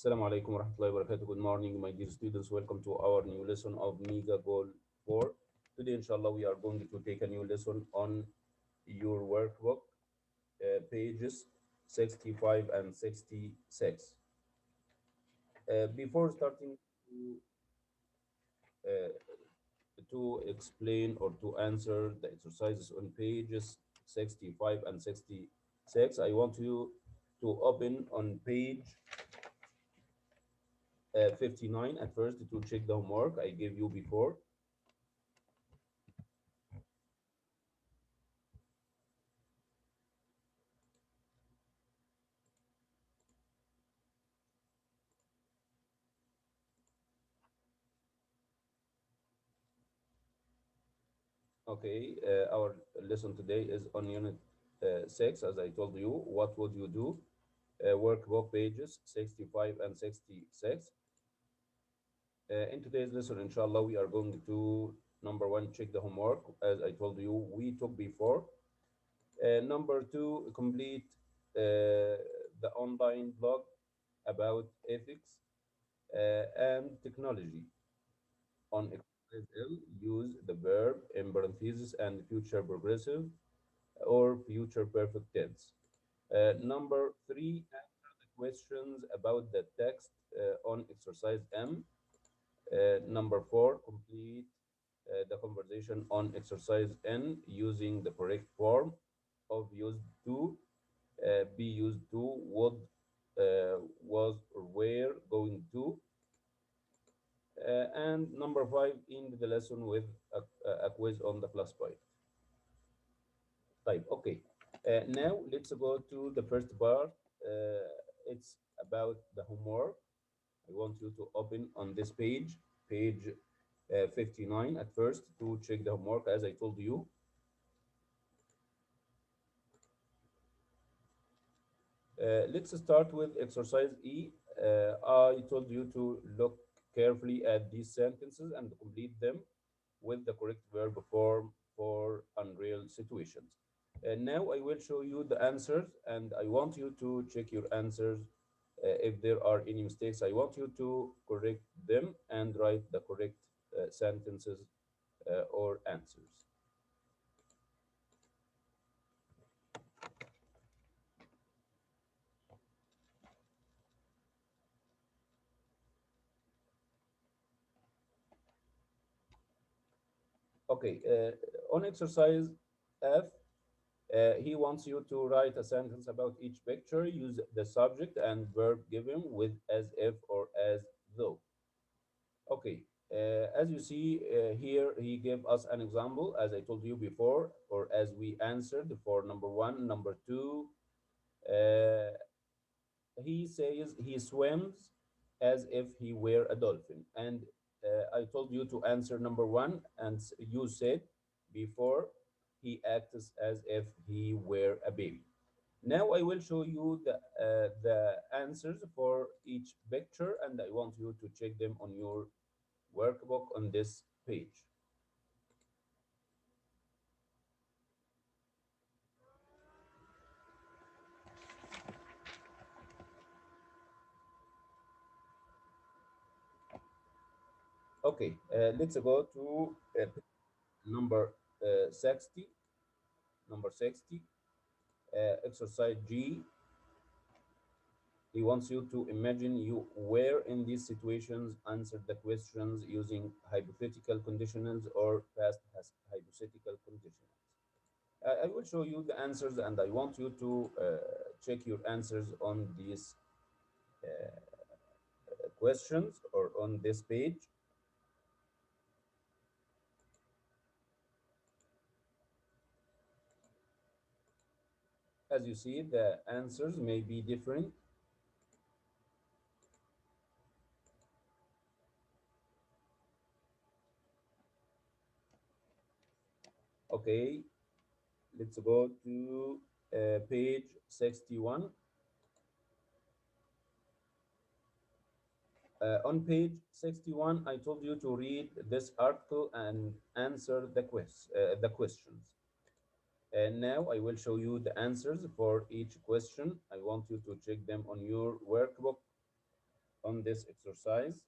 Assalamu alaikum wa rahmatullahi wa barakatuh. Good morning, my dear students. Welcome to our new lesson of Mega Goal 4. Today, inshallah, we are going to take a new lesson on your workbook, pages 65 and 66. Before starting uh, to explain or to answer the exercises on pages 65 and 66, I want you to open on page 59 at first to check the homework I gave you before. Okay, our lesson today is on unit 6. As I told you, what would you do? Workbook pages 65 and 66. In today's lesson, inshallah, we are going to number one, check the homework, as I told you, we took before. Number two, complete the online blog about ethics and technology. On exercise L, use the verb in parentheses and future progressive or future perfect tense. Number three, answer the questions about the text on exercise M. Number four, complete the conversation on exercise N using the correct form of used to, be used to, would, was, or were going to. And number five, end the lesson with a quiz on the plus point. Type. Okay. Now let's go to the first part. It's about the homework. I want you to open on this page, page 59 at first to check the homework as I told you. Let's start with exercise E. I told you to look carefully at these sentences and complete them with the correct verb form for unreal situations. And now I will show you the answers, and I want you to check your answers. If there are any mistakes, I want you to correct them and write the correct sentences or answers. Okay, on exercise F, he wants you to write a sentence about each picture. Use the subject and verb given with as if or as though. Okay, as you see here, he gave us an example, as I told you before, or as we answered for number one. Number two, uh, he says he swims as if he were a dolphin. And I told you to answer number one, and you said before he acts as if he were a baby. Now I will show you the answers for each picture, and I want you to check them on your workbook on this page. Okay, let's go to number 60. Number 60, exercise G. He wants you to imagine you were in these situations, answer the questions using hypothetical conditionals or past hypothetical conditionals. I will show you the answers, and I want you to check your answers on these questions or on this page. As you see, the answers may be different. Okay, let's go to page 61. On page 61, I told you to read this article and answer the questions. And now I will show you the answers for each question. I want you to check them on your workbook on this exercise.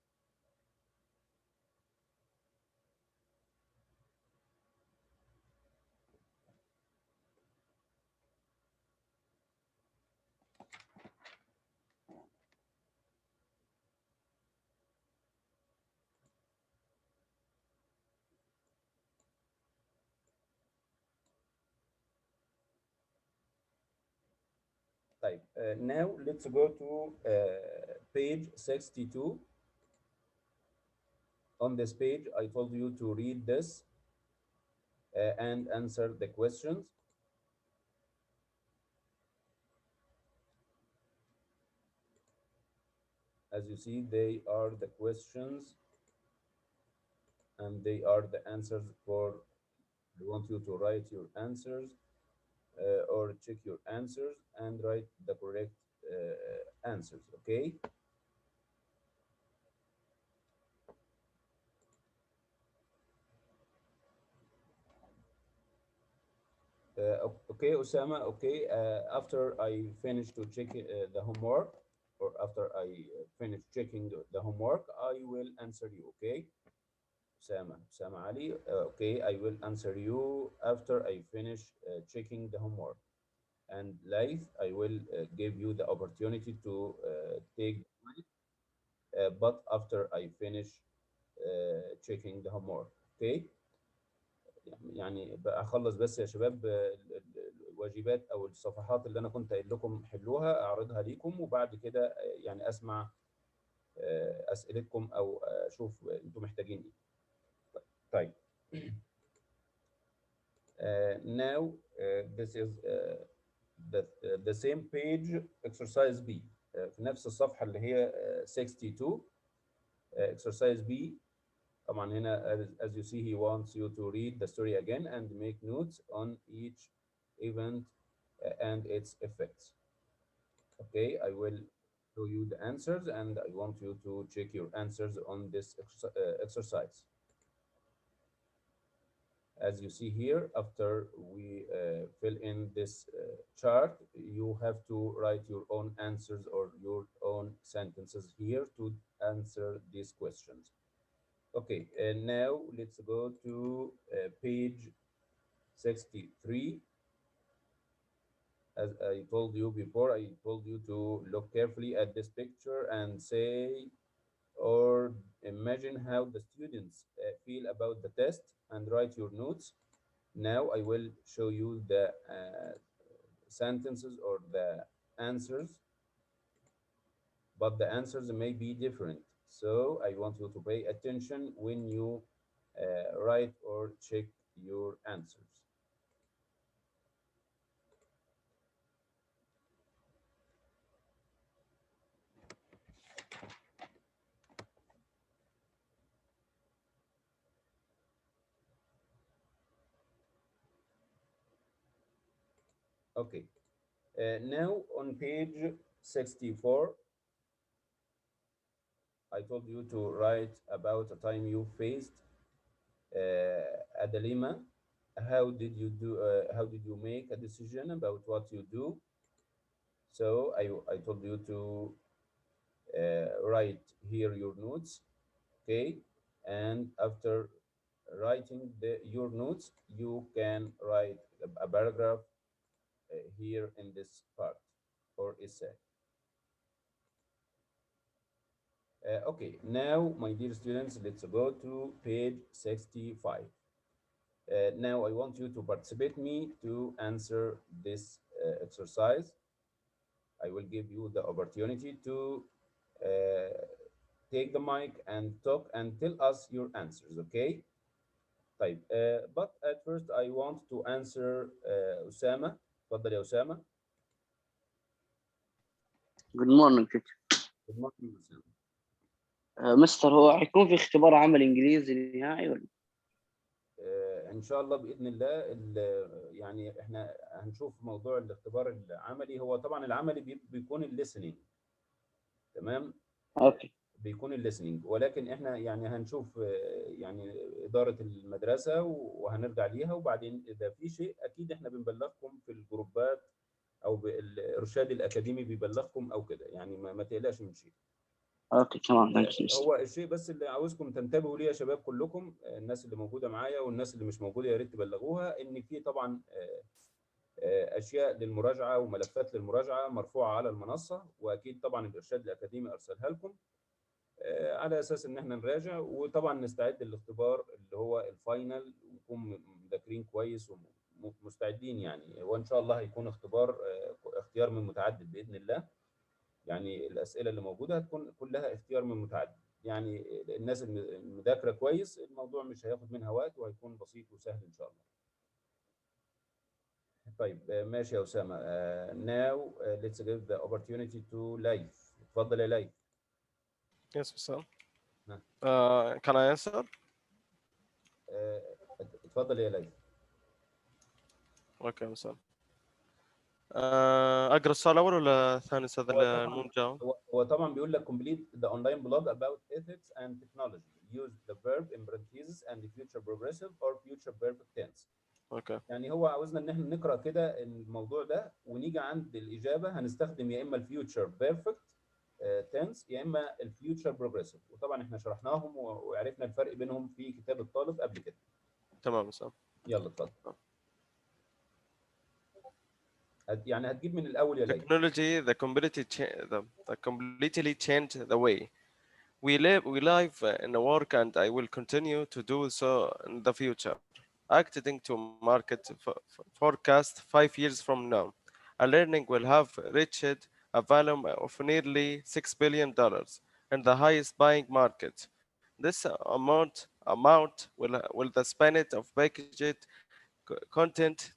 طيب, now let's go to page 62. On this page, I told you to read this and answer the questions. As you see, they are the questions and they are the answers for, I want you to write your answers or check your answers and write the correct answers, okay? Okay, Osama, okay. After I finish to check the homework, or after I finish checking the homework, I will answer you, okay? Osama Ali, okay, I will answer you after I finish checking the homework. And Laith, I will give you the opportunity to take the mic, but after I finish checking the homework, okay? يعني بقى اخلص بس يا شباب الواجبات او الصفحات اللي انا كنت قايل لكم حلوها اعرضها ليكم وبعد كده يعني اسمع اسئلتكم او اشوف انتم محتاجين ايه. طيب. Now this is the same page exercise B في نفس الصفحة اللي هي 62 exercise B. طبعا هنا as you see he wants you to read the story again and make notes on each event and its effects. Okay, I will show you the answers and I want you to check your answers on this exercise. As you see here, after we fill in this chart, you have to write your own answers or your own sentences here to answer these questions. Okay, and now let's go to page 63. As I told you before, I told you to look carefully at this picture and say or imagine how the students feel about the test and write your notes. Now I will show you the sentences or the answers, but the answers may be different. So I want you to pay attention when you write or check your answers. Okay, now on page 64, I told you to write about a time you faced a dilemma. How did you do? How did you make a decision about what you do? So I told you to write here your notes, okay? And after writing your notes, you can write a paragraph here in this part or essay. Okay, now my dear students, let's go to page 65. Now I want you to participate me to answer this exercise. I will give you the opportunity to take the mic and talk and tell us your answers, okay? طيب, but at first I want to answer أسامة. اتفضل يا أسامة. Good morning teacher. Good morning أسامة. مستر هو حيكون في اختبار عمل انجليزي نهائي ولا؟ ان شاء الله باذن الله يعني احنا هنشوف موضوع الاختبار العملي. هو طبعا العملي بيكون الليسننج، تمام؟ اوكي. بيكون الليسننج، ولكن احنا يعني هنشوف يعني اداره المدرسه وهنرجع ليها، وبعدين اذا في شيء اكيد احنا بنبلغكم في الجروبات او بالارشاد الاكاديمي بيبلغكم او كده، يعني ما تقلقش من شيء. اوكي تمام. ثانكس مستر. هو الشيء بس اللي عاوزكم تنتبهوا ليه يا شباب كلكم، الناس اللي موجوده معايا والناس اللي مش موجوده يا ريت تبلغوها ان في طبعا اشياء للمراجعه وملفات للمراجعه مرفوعه على المنصه، واكيد طبعا الارشاد الاكاديمي ارسلها لكم على اساس ان احنا نراجع، وطبعا نستعد للاختبار اللي هو الفاينل، ونكون مذاكرين كويس ومستعدين يعني. وان شاء الله هيكون اختبار اختيار من متعدد باذن الله. يعني الاسئله اللي موجوده هتكون كلها اختيار من متعدد، يعني الناس المذاكره كويس الموضوع مش هياخد منها وقت، وهيكون بسيط وسهل ان شاء الله. طيب ماشي يا اسامه. now let's give the opportunity to ليث. اتفضل يا ليث. Yes, sir. نعم. Can I answer? اتفضل يا ليث. اوكي سر. اقرا السؤال الاول ولا الثاني استاذ المو مجاوب؟ هو طبعا بيقول لك complete the online blog about ethics and technology. Use the verb in parentheses and the future progressive or future perfect tense. اوكي. يعني هو عاوزنا ان احنا نقرا كده الموضوع ده، ونيجي عند الاجابه هنستخدم يا اما الفيوتشر بيرفكت تنس يا اما الفيوتشر بروجريسيف، وطبعا احنا شرحناهم وعرفنا الفرق بينهم في كتاب الطالب قبل كده. تمام سر. يلا اتفضل. يعني هتجيب من الاول يا ليلى. Technology the completely changed the way we live and work, and I will continue to do so in the future. Acting to market forecast 5 years from now, a learning will have reached a value of nearly $6 billion in the highest buying market. This amount will the span it of packaged content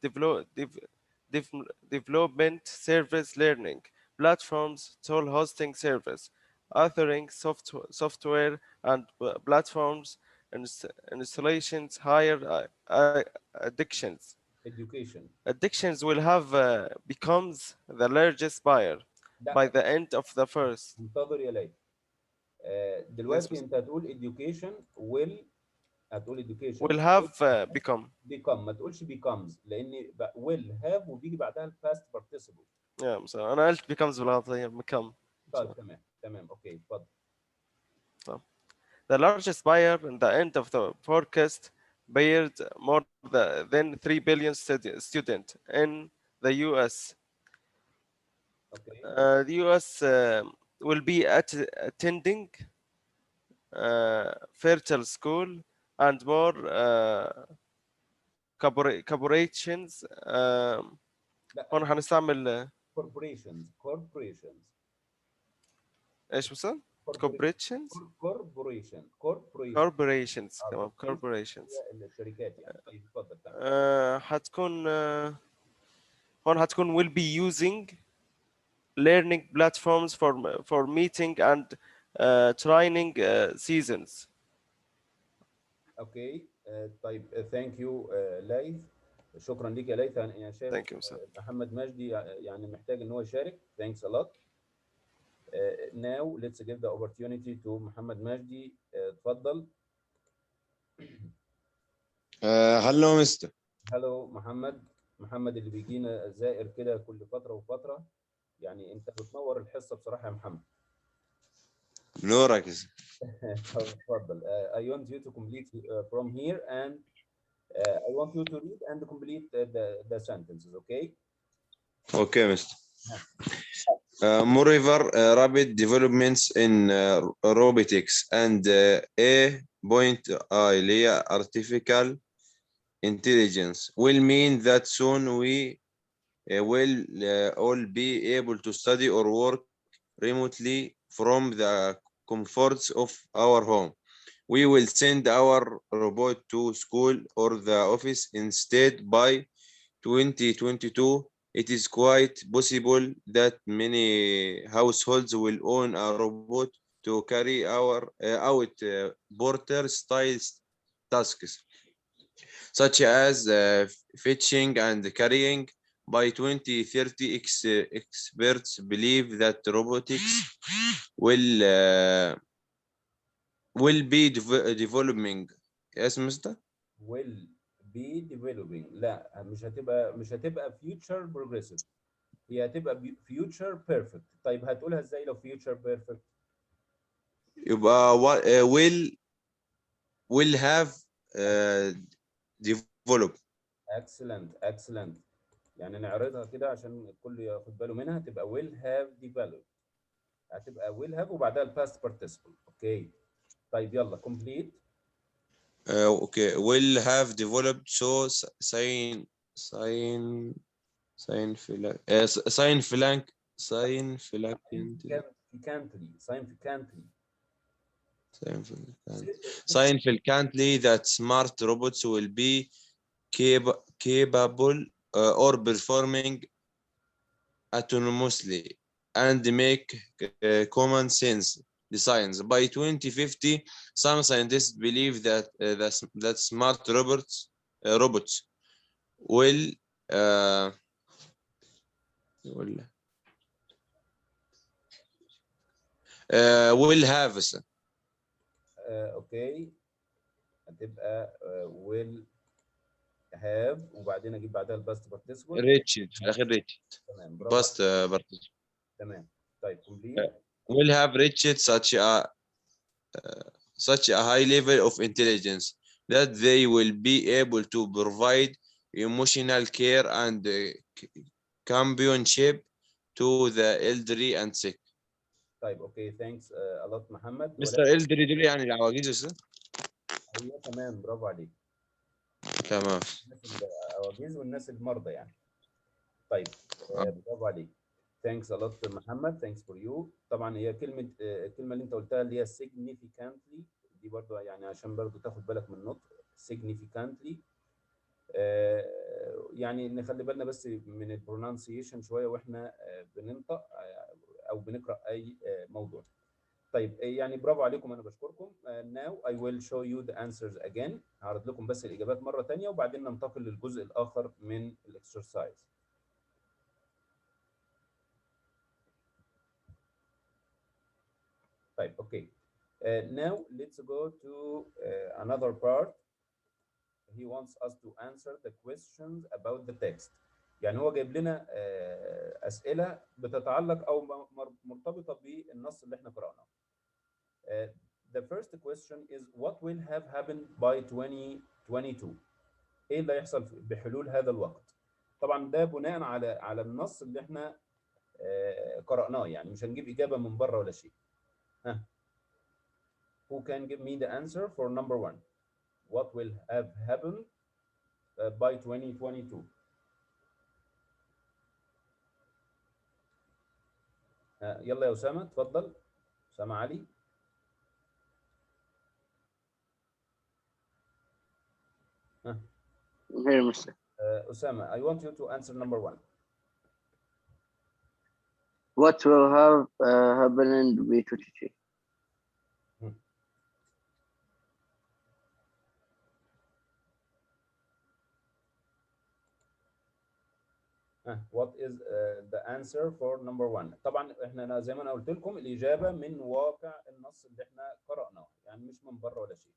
development, service learning, platforms, tool hosting service, authoring software and platforms, installations, higher addictions. Addictions will have becomes the largest buyer by the end of the first. انتظر يا ليلى. دلوقتي انت هتقول education will، هتقول education will have become ما تقولش becomes، لان will have وبيجي بعدها الباست participle. مثلا انا قلت becomes بالغلط become. طيب تمام اوكي اتفضل. طيب. The largest buyer in the end of the forecast bared more than 3 billion students in the US. Okay. The US will be attending virtual school and more corporations. هون حنستعمل corporations. ايش مثلا؟ corporations تمام corporations. الشركات يعني. طيب اتفضل. حتكون هون حتكون will be using learning platforms for meeting and training seasons. اوكي طيب ثانك يو ليث، شكرا ليك يا ليث. انا شايف محمد مجدي يعني محتاج ان هو يشارك. Thanks a lot. Now let's give the opportunity to محمد مجدي. اتفضل. هلو مستر. هلو محمد اللي بيجينا زائر كده كل فتره وفتره، يعني انت بتنور الحصه بصراحه يا محمد. نورك. اتفضل. I want you to complete from here and I want you to read and complete the sentences. Okay? Okay, Mr. Moreover, rapid developments in robotics and AI artificial intelligence will mean that soon we will all be able to study or work remotely from the comforts of our home. We will send our robot to school or the office instead. By 2022, it is quite possible that many households will own a robot to carry out porter-style tasks, such as fetching and carrying. By 2030, experts believe that robotics will be developing. Yes, Mr. will be developing. لا مش هتبقى future progressive، هي هتبقى future perfect. طيب هتقولها ازاي لو future perfect؟ يبقى will have developed. excellent. يعني نعرضها كده عشان الكل ياخد باله منها، تبقى will have developed، هتبقى will have وبعدها الباست participle. اوكي طيب يلا complete. Okay, will have developed. So significantly that smart robots will be capable or performing autonomously and make common sense decisions. By 2050, some scientists believe that that smart robots will have اوكي هتبقى will have وبعدين اجيب بعدها الباست participle. reached في الاخر reached تمام برافو past participle. تمام طيب complete. will have reached such a high level of intelligence that they will be able to provide emotional care and companionship to the elderly and sick. طيب اوكي ثانكس a lot محمد. مستر elderly دول يعني العواجيز. ايوه تمام برافو عليك. تمام. الناس العواجيز والناس المرضى يعني. طيب برافو عليك. Thanks a lot محمد. Thanks for you. طبعا هي الكلمة اللي انت قلتها اللي هي significantly دي برضو يعني عشان برضو تاخد بالك من النطق significantly. يعني نخلي بالنا بس من البرونانسيشن شوية واحنا بننطق او بنقرأ اي موضوع. طيب يعني برافو عليكم، انا بشكركم. Now I will show you the answers again. هعرض لكم بس الإجابات مرة تانية وبعدين ننتقل للجزء الآخر من الاكسرسايز. طيب اوكي. Now let's go to another part. He wants us to answer the questions about the text. يعني هو جايب لنا أسئلة بتتعلق أو مرتبطة بالنص اللي احنا قرأناه. The first question is what will have happened by 2022؟ ايه اللي هيحصل بحلول هذا الوقت؟ طبعا ده بناء على النص اللي احنا قرأناه، يعني مش هنجيب إجابة من بره ولا شيء. ها. Who can give me the answer for number one? What will have happened by 2022? يلا يا أسامة اتفضل. أسامة علي. Here, Mr. Osama, I want you to answer number one. What will have happened in B22? What is the answer for number one؟ طبعا احنا زي ما انا قلت لكم الإجابة من واقع النص اللي احنا قرأناه، يعني مش من بره ولا شيء.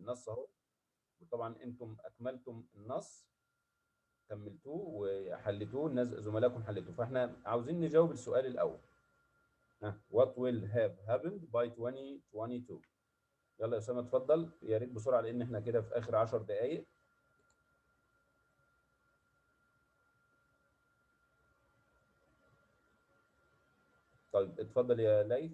النص اهو، وطبعا انتم أكملتم النص، كملتوه وحلتوه، الناس زملائكم حلتوه، فاحنا عاوزين نجاوب السؤال الأول. What will have happened by 2022؟ يلا يا أسامة اتفضل، يا ريت بسرعة لأن احنا كده في آخر 10 دقايق. طيب اتفضل يا ليث.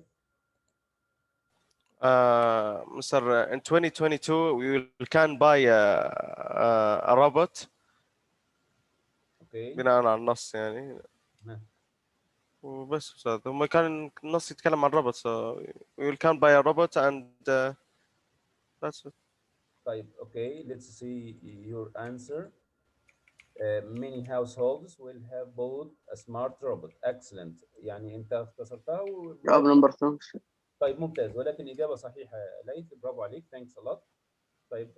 Mr. In 2022 we can buy a robot. اوكي. بناء على النص يعني. وبس أستاذ، هم كان النص يتكلم عن روبوت، so we can buy a robot and that's it. طيب اوكي let's see your answer. Many households will have bought a smart robot. Excellent. يعني انت اختصرتها جواب نمبر 2. طيب ممتاز، ولكن إجابة صحيحة يا ليث، برافو عليك. Thanks a lot. طيب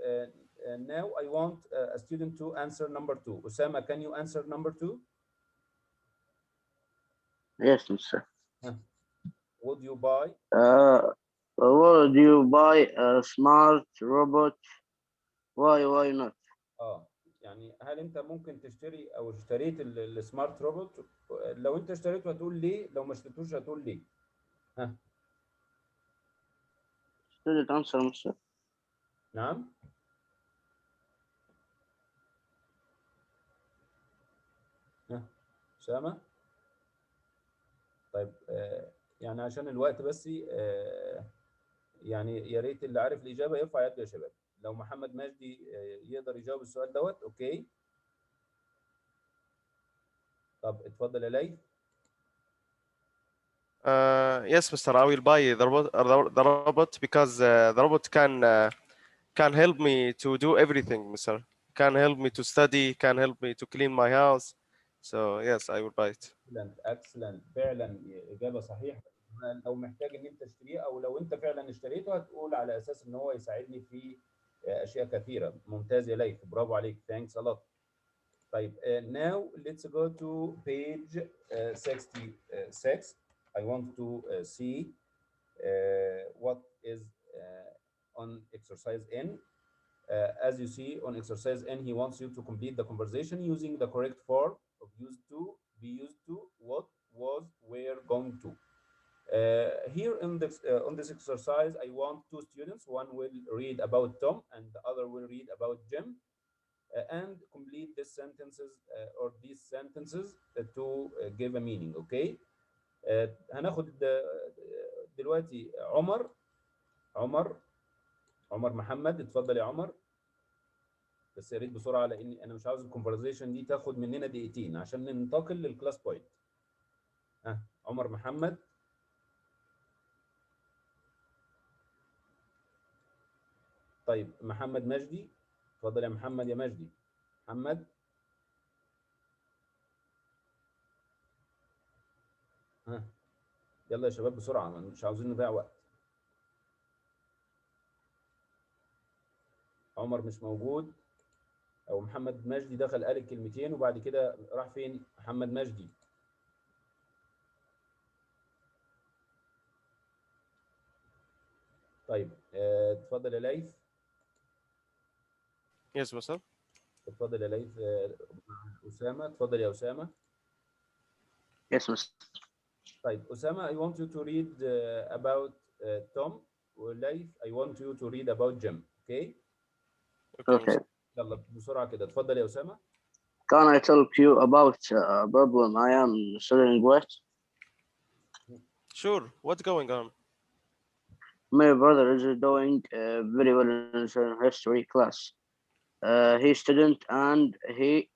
now I want a student to answer number two. Osama, can you answer number two? Yes, Mr. Would you buy? Would you buy a smart robot? Why not? يعني هل انت ممكن تشتري او اشتريت السمارت روبوت؟ لو انت اشتريته هتقول ليه، لو ما اشتريتوش هتقول ليه؟ ها. student answer, Mr. نعم. أسامة. طيب يعني عشان الوقت بس يعني يا ريت اللي عارف الإجابة يرفع يده يا شباب. لو محمد مجدي يقدر يجاوب السؤال دوت أوكي. طب اتفضل يا ليث. Yes, Mr. I will buy the robot because the robot can help me to do everything, Mr. Can help me to study, can help me to clean my house. So yes, I will buy it. Excellent. فعلا إجابة صحيحة. لو محتاج إن أنت تشتريه أو لو أنت فعلا اشتريته هتقول على أساس إن هو يساعدني في أشياء كثيرة. ممتاز يا ليث. برافو عليك. Thanks a lot. طيب now let's go to page 66. I want to see what is on exercise N. As you see on exercise N, he wants you to complete the conversation using the correct form of used to, be used to, what, was, were, going to. Here on this exercise, I want two students. One will read about Tom and the other will read about Jim. And complete these sentences or these sentences to give a meaning. Okay. هناخد دلوقتي عمر محمد. اتفضل يا عمر. بس يا ريت بسرعه لان انا مش عاوز الكونفرزيشن دي تاخد مننا دقيقتين عشان ننتقل للكلاس بوينت. عمر محمد. طيب محمد مجدي. اتفضل يا محمد يا مجدي. محمد. يلا يا شباب بسرعه مش عاوزين نضيع وقت. عمر مش موجود او محمد مجدي دخل قال الكلمتين وبعد كده راح فين محمد مجدي؟ طيب اتفضل يا ليث. Yes, Mr. اتفضل يا ليث. أسامة. اتفضل يا أسامة. Yes, Mr. طيب أسامة I want you to read about Tom. وليث I want you to read about Jim. Okay. Okay. يلا بسرعة كده. اتفضل يا أسامة. Can I tell you about a problem I am studying with? Sure. What's going on? My brother is doing very well in his history class. He student and he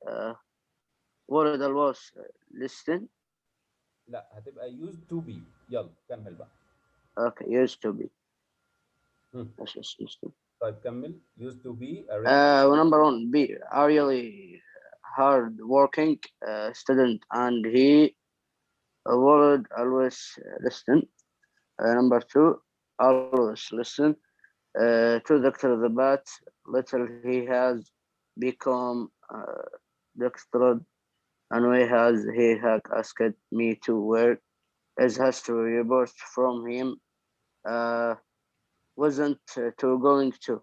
ولد was listening. لا هتبقى used to be. يلا كمل بقى. Okay, used to be. Yes, used to. طيب كمل. used to be. Number one, be a really hard working student and he would always listen. Number two, always listen to Dr. The Bat. Little he has become Dr. and he had asked me to where his history report from him wasn't to going to.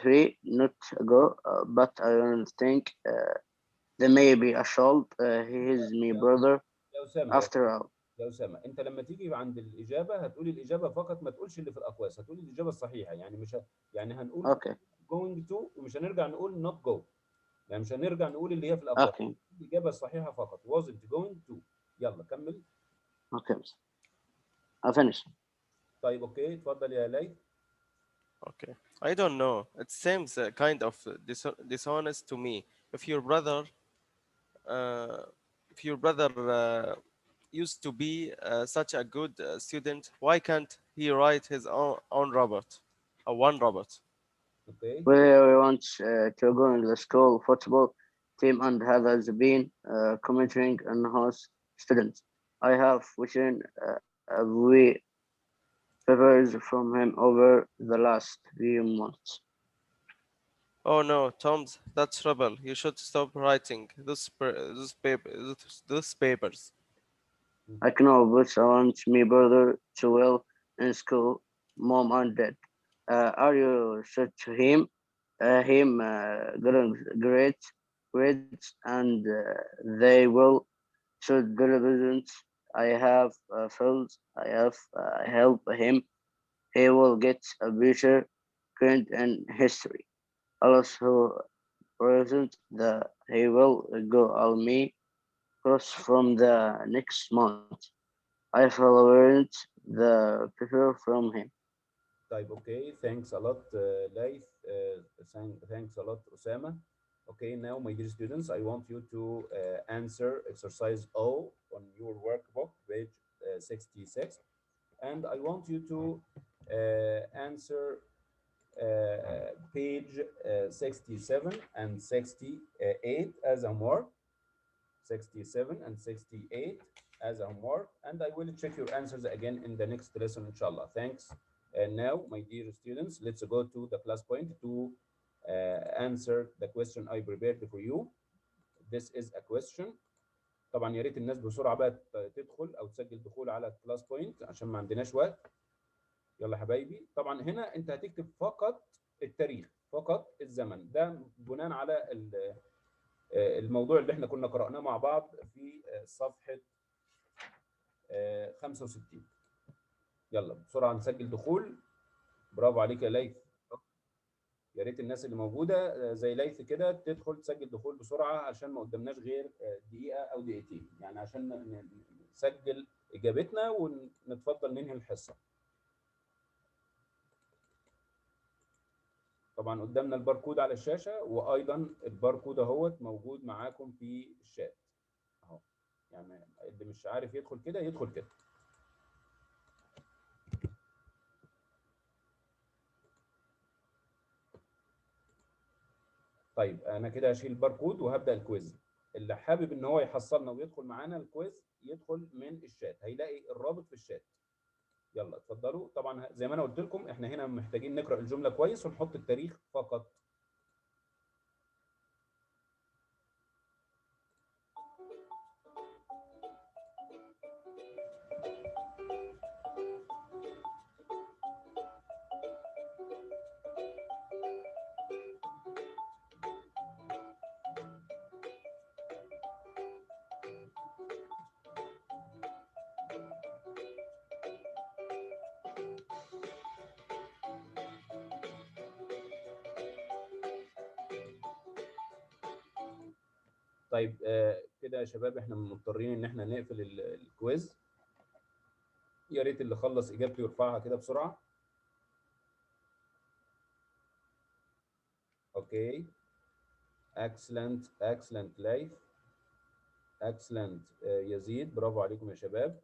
Three, not go, but I don't think there may be a child. He is my brother. يا أسامة. After all. يا أسامة أنت لما تيجي عند الإجابة هتقولي الإجابة فقط ما تقولش اللي في الأقواس. هتقولي الإجابة الصحيحة يعني مش يعني هنقول Okay. going to ومش هنرجع نقول not go. يعني مش هنرجع نقول اللي هي في الأقواس. Okay. الإجابة الصحيحة فقط wasn't going to. يلا كمل. Okay. I'll finish. طيب أوكي. اتفضل يا ليث. Okay. I don't know. It seems kind of dishonest to me. If your brother used to be such a good student, why can't he write his own robot? One robot. Okay. We want to go in the school football team and has been commenting on his students. I have written we favors from him over the last few months. Oh no, Tom's, that's trouble. You should stop writing those papers. I know, but I want my brother to well in school, mom and dad. Are you said to him? Getting great grades and they will should televisions. I have felt I have helped him he will get a better grade in history. Also present that he will go on me course from the next month. I followed the paper from him. طيب okay, thanks a lot Laith, thanks a lot Osama. Okay, now my dear students, I want you to answer exercise O on your workbook, page 66, and I want you to answer page 67 and 68 as homework. 67 and 68 as homework, and I will check your answers again in the next lesson, inshallah. Thanks. And now, my dear students, let's go to the class point to answer the question I prepared for you. This is a question. طبعا يا ريت الناس بسرعه بقى تدخل او تسجل دخول على الكلاس بوينت عشان ما عندناش وقت. يلا يا حبايبي، طبعا هنا انت هتكتب فقط التاريخ، فقط الزمن، ده بناء على الموضوع اللي احنا كنا قرأناه مع بعض في صفحة 65. يلا بسرعة نسجل دخول. برافو عليك يا ليث. يا ريت الناس اللي موجودة زي ليث كده تدخل تسجل دخول بسرعة عشان ما قدامناش غير دقيقة أو دقيقتين، يعني عشان نسجل إجابتنا ونتفضل ننهي الحصة. طبعا قدامنا الباركود على الشاشة، وأيضا الباركود اهوت موجود معاكم في الشات اهو، يعني اللي مش عارف يدخل كده يدخل كده. طيب انا كده هشيل الباركود وهبدا الكويز. اللي حابب ان هو يحصلنا ويدخل معانا الكويز يدخل من الشات، هيلاقي الرابط في الشات. يلا اتفضلوا. طبعا زي ما انا قلت لكم احنا هنا محتاجين نقرا الجمله كويس ونحط التاريخ فقط. طيب كده يا شباب احنا مضطرين ان احنا نقفل الكويز. يا ريت اللي خلص اجابته يرفعها كده بسرعه. اوكي، اكسلنت اكسلنت ليث، اكسلنت يزيد، برافو عليكم يا شباب.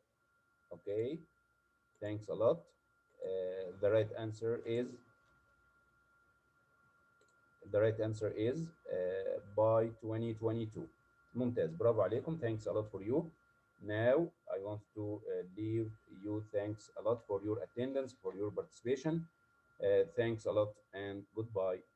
اوكي، thanks a lot. The right answer is by 2022. ممتاز، برافو عليكم. Thanks a lot for you. Now I want to leave you. Thanks a lot for your attendance, for your participation. Thanks a lot and goodbye.